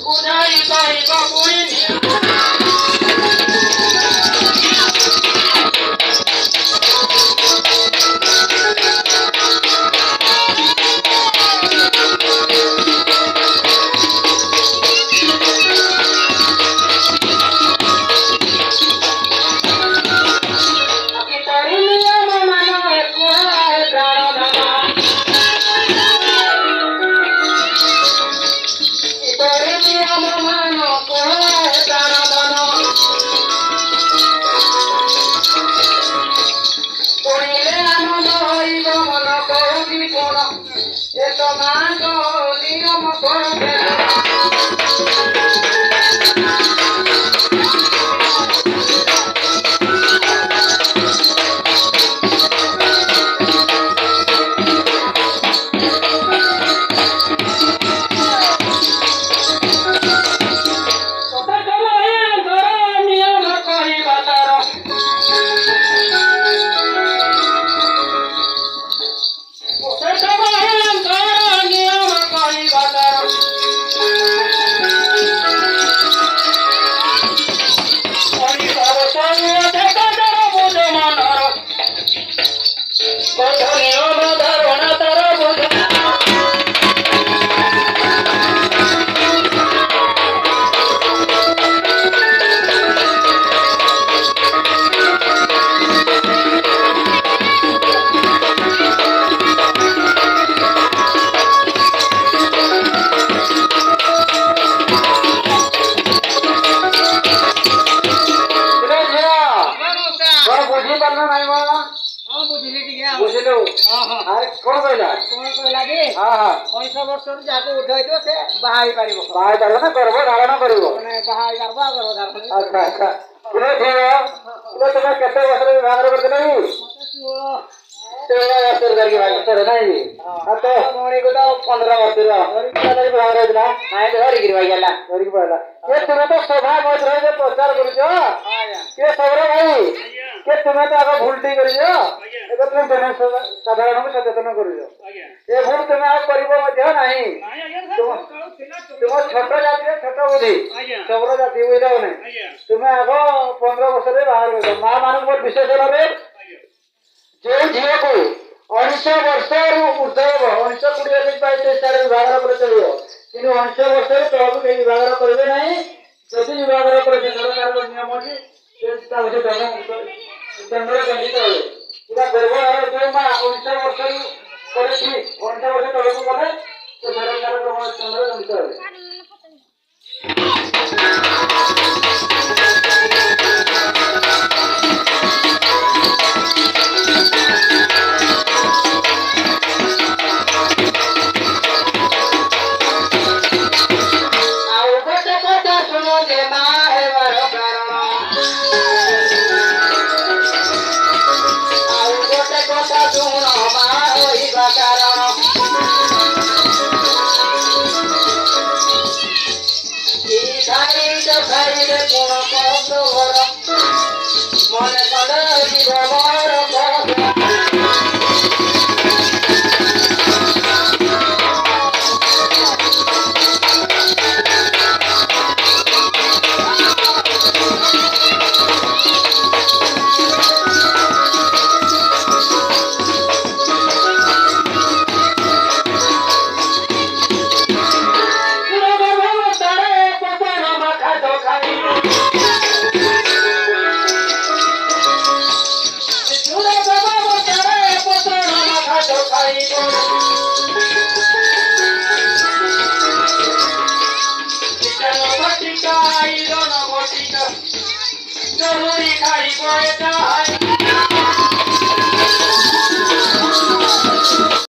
বুঝাই কহিব পুইনি साधारण सचेतन कर भूल तुम तुम छोट जाति छोट बुद्धि सबल जाति बुझे तुम्हें आग 15 वर्ष बाहर माँ मान विशेषण जो झील को 19 वर्ष ऊर्धव 19 20 22 विभाग कर चलो कि 19 वर्ष तक कई विभाग करेंगे ना जदि विभाग कर सरकार नियम अच्छी दंड दंडित हे गर्भ जो माँ 19 वर्ष 19 वर्ष तक गले तो सरकार दंड दंडित हे Joluri khai koe tai